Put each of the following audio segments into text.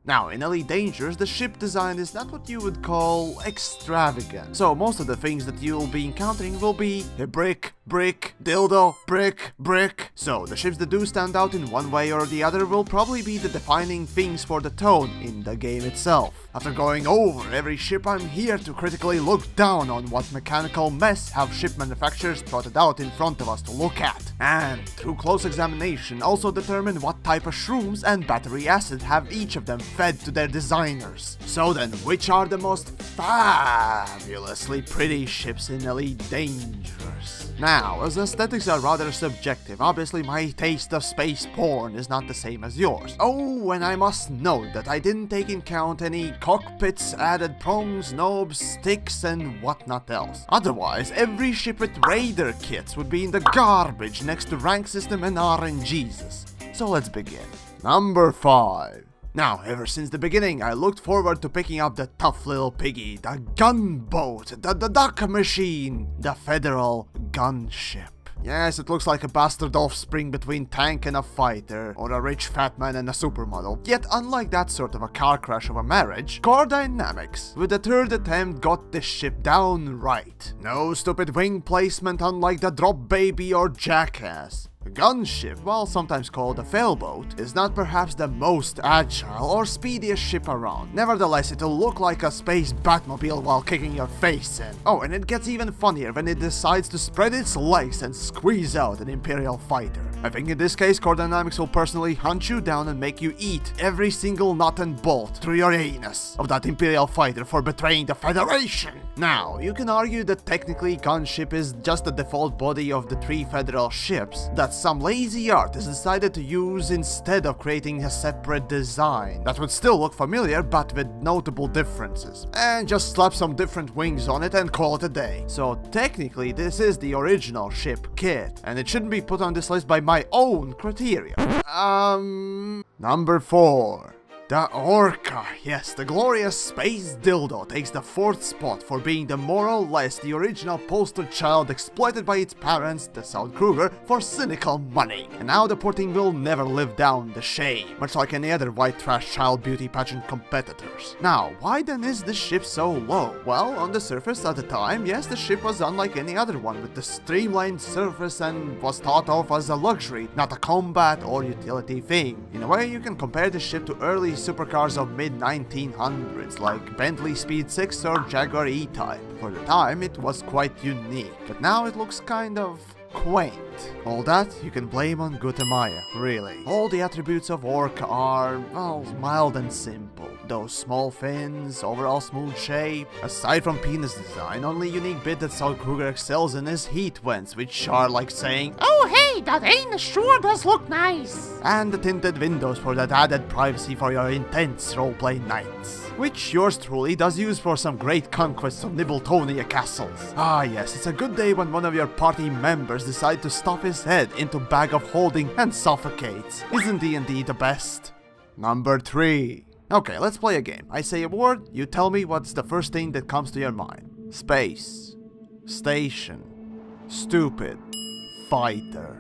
Now, in Elite Dangerous, the ship design is not what you would call extravagant. So most of the things that you'll be encountering will be a brick, dildo, brick. So the ships that do stand out in one way or the other will probably be the defining things for the tone in the game itself. After going over every ship, I'm here to critically look down on what mechanical mess have ship manufacturers trotted out in front of us to look at. And through close examination, also determine what type of shrooms and battery acid have each of them fed to their designers. So then, which are the most fabulously pretty ships in Elite Dangerous? Now, as aesthetics are rather subjective, obviously my taste of space porn is not the same as yours. Oh, and I must note that I didn't take in count any cockpits, added prongs, knobs, sticks, and whatnot else. Otherwise, every ship with Raider kits would be in the garbage next to rank system and RNGesus. So let's begin. Number 5. Now, ever since the beginning, I looked forward to picking up the tough little piggy, the gunboat, the duck machine, the Federal gunship. Yes, it looks like a bastard offspring between tank and a fighter, or a rich fat man and a supermodel. Yet, unlike that sort of a car crash of a marriage, Core Dynamics, with the third attempt, got this ship down right. No stupid wing placement unlike the Drop Baby or Jackass. The gunship, while sometimes called a failboat, is not perhaps the most agile or speediest ship around. Nevertheless, it'll look like a space Batmobile while kicking your face in. Oh, and it gets even funnier when it decides to spread its legs and squeeze out an Imperial fighter. I think in this case, Core Dynamics will personally hunt you down and make you eat every single nut and bolt through your anus of that Imperial fighter for betraying the Federation. Now, you can argue that technically gunship is just the default body of the 3 Federal ships that some lazy artist decided to use instead of creating a separate design that would still look familiar but with notable differences, and just slap some different wings on it and call it a day. So technically this is the original ship kit, and it shouldn't be put on this list by my own criteria. Number 4. The Orca. Yes, the glorious space dildo takes the 4th spot for being the more or less the original poster child exploited by its parents, the South Kruger, for cynical money. And now the poor thing will never live down the shame, much like any other white trash child beauty pageant competitors. Now, why then is this ship so low? Well, on the surface at the time, yes, the ship was unlike any other one with the streamlined surface and was thought of as a luxury, not a combat or utility thing. In a way, you can compare the ship to early supercars of mid-1900s like Bentley Speed 6 or Jaguar E-Type. For the time, it was quite unique, but now it looks kind of quaint. All that you can blame on Gutamaya, really. All the attributes of Orca are, well, mild and simple. Those small fins, overall smooth shape. Aside from penis design, only unique bit that South Kruger excels in is heat vents, which are like saying, "Oh hey, that anus sure does look nice!" And the tinted windows for that added privacy for your intense roleplay nights, which yours truly does use for some great conquests of Nibbletonia castles. Ah yes, it's a good day when one of your party members decide to stuff his head into bag of holding and suffocates. Isn't D&D the best? Number 3. Okay, let's play a game. I say a word, you tell me what's the first thing that comes to your mind. Space. Station. Stupid. Fighter.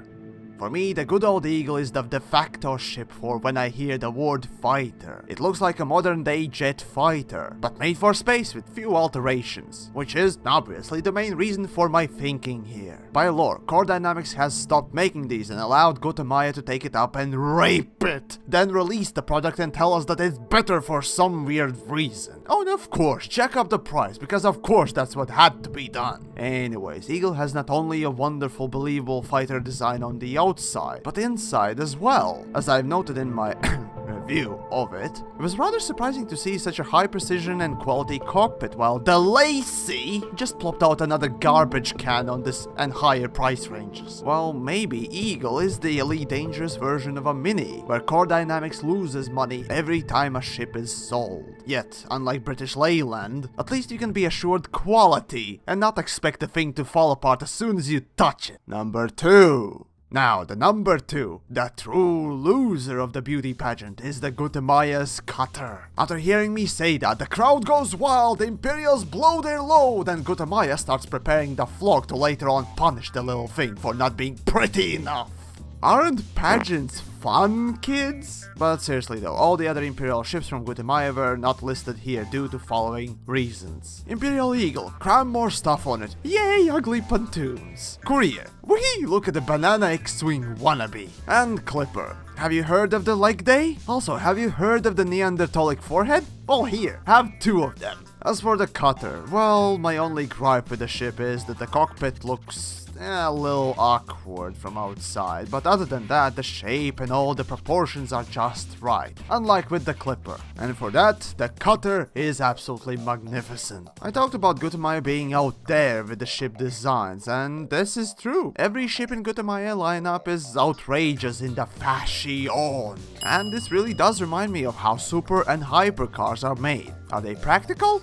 For me, the good old Eagle is the de facto ship for when I hear the word fighter. It looks like a modern day jet fighter, but made for space with few alterations, which is obviously the main reason for my thinking here. By lore, Core Dynamics has stopped making these and allowed Gutamaya to take it up and rape it, then release the product and tell us that it's better for some weird reason. Oh, and of course, check up the price, because of course that's what had to be done. Anyways, Eagle has not only a wonderful, believable fighter design on the outside, but inside as well. As I've noted in my review of it, it was rather surprising to see such a high precision and quality cockpit, while the Lacey just plopped out another garbage can on this and higher price ranges. Well, maybe Eagle is the Elite Dangerous version of a Mini, where Core Dynamics loses money every time a ship is sold. Yet, unlike British Leyland, at least you can be assured quality and not expect the thing to fall apart as soon as you touch it. Number 2. Now, the number 2, the true loser of the beauty pageant, is the Gutamaya's Cutter. After hearing me say that, the crowd goes wild, the Imperials blow their load, and Gutamaya starts preparing the flock to later on punish the little thing for not being pretty enough. Aren't pageants fun, kids? But seriously though, all the other Imperial ships from Gutemaya were not listed here due to following reasons. Imperial Eagle, cram more stuff on it. Yay, ugly pontoons. Courier, whee, look at the Banana X-Wing wannabe. And Clipper, have you heard of the leg day? Also, have you heard of the Neanderthalic forehead? Well, here, have 2 of them. As for the Cutter, well, my only gripe with the ship is that the cockpit looks a little awkward from outside, but other than that, the shape and all the proportions are just right, unlike with the Clipper. And for that, the Cutter is absolutely magnificent. I talked about Gutemaya being out there with the ship designs, and this is true. Every ship in Gutemaya lineup is outrageous in the fashion, and this really does remind me of how super and hypercars are made. Are they practical?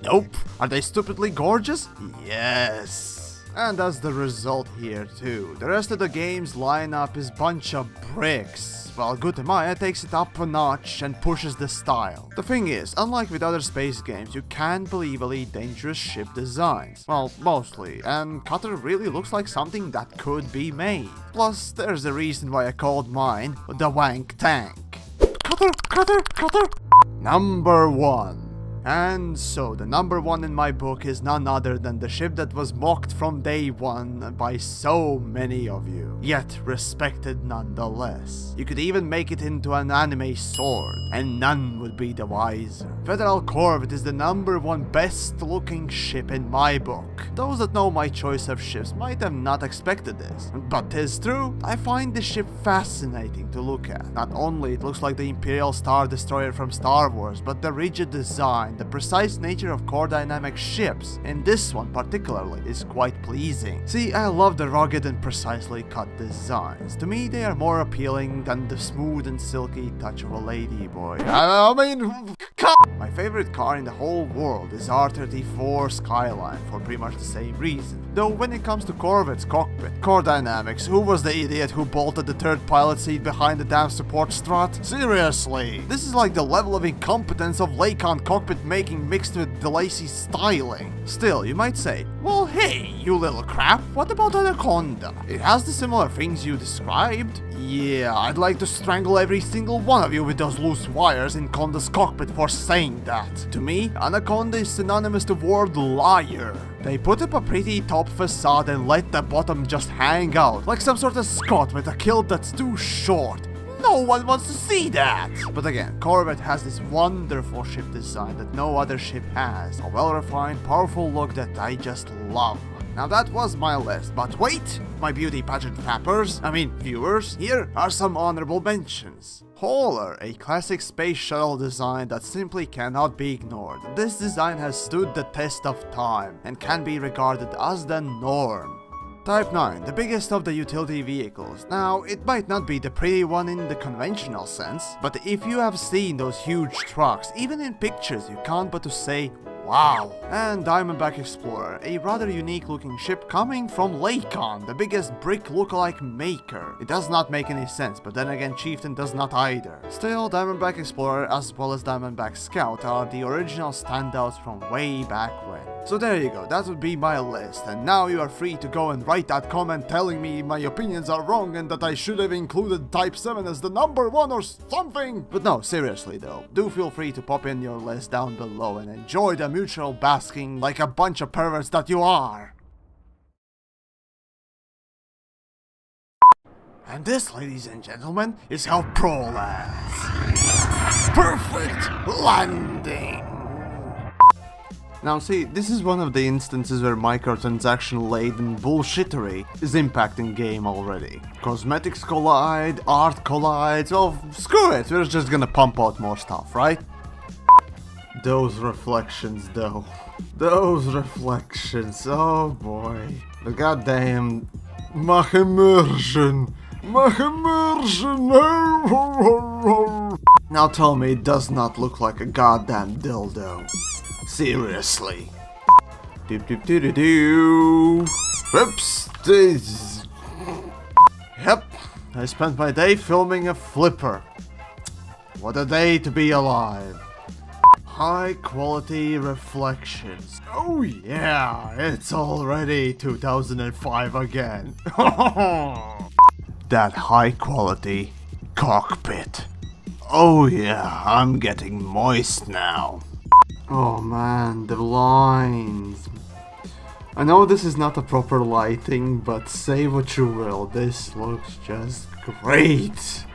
Nope. Are they stupidly gorgeous? Yes. And that's the result here too. The rest of the game's lineup is bunch of bricks, while Gutemaya takes it up a notch and pushes the style. The thing is, unlike with other space games, you can believably dangerous ship designs. Well, mostly, and Cutter really looks like something that could be made. Plus, there's a reason why I called mine the Wank Tank. Cutter! Number 1. And so, the number 1 in my book is none other than the ship that was mocked from day 1 by so many of you, yet respected nonetheless. You could even make it into an anime sword, and none would be the wiser. Federal Corvette is the number 1 best looking ship in my book. Those that know my choice of ships might have not expected this, but 'tis true, I find this ship fascinating to look at. Not only it looks like the Imperial Star Destroyer from Star Wars, but the rigid design, the precise nature of core dynamic ships, and this one particularly, is quite pleasing. See, I love the rugged and precisely cut designs. To me, they are more appealing than the smooth and silky touch of a ladyboy. My favorite car in the whole world is R34 Skyline for pretty much the same reason. Though when it comes to Corvette's cockpit, core dynamics, who was the idiot who bolted the 3rd pilot seat behind the damn support strut? Seriously, this is like the level of incompetence of Lakon cockpit making mixed with DeLacy styling. Still, you might say, well hey, you little crap, what about Anaconda? It has the similar things you described. Yeah, I'd like to strangle every single one of you with those loose wires in Conda's cockpit for saying that. To me, Anaconda is synonymous to word liar. They put up a pretty top facade and let the bottom just hang out, like some sort of Scot with a kilt that's too short. No one wants to see that! But again, Corvette has this wonderful ship design that no other ship has. A well-refined, powerful look that I just love. Now that was my list, but wait! My beauty pageant viewers, here are some honorable mentions. Hauler, a classic space shuttle design that simply cannot be ignored. This design has stood the test of time and can be regarded as the norm. Type 9, the biggest of the utility vehicles. Now, it might not be the pretty one in the conventional sense, but if you have seen those huge trucks, even in pictures, you can't but to say, wow! And Diamondback Explorer, a rather unique looking ship coming from Lakon, the biggest brick lookalike maker. It does not make any sense, but then again Chieftain does not either. Still, Diamondback Explorer as well as Diamondback Scout are the original standouts from way back when. So there you go, that would be my list, and now you are free to go and write that comment telling me my opinions are wrong and that I should have included Type 7 as the number 1 or something! But no, seriously though, do feel free to pop in your list down below and enjoy the mutual basking like a bunch of perverts that you are! And this, ladies and gentlemen, is how Pro lands. Perfect landing! Now see, this is one of the instances where microtransaction-laden bullshittery is impacting game already. Cosmetics collide, art collides, well, screw it, we're just gonna pump out more stuff, right? Those reflections though. Those reflections, oh boy. The goddamn... Mach immersion! Mach immersion! Now tell me it does not look like a goddamn dildo. Seriously. Doop. Whoops. Yep. I spent my day filming a flipper. What a day to be alive. High quality reflections. Oh yeah, it's already 2005 again. that high quality cockpit. Oh yeah, I'm getting moist now. Oh man, the lines. I know this is not a proper lighting, but say what you will, this looks just great.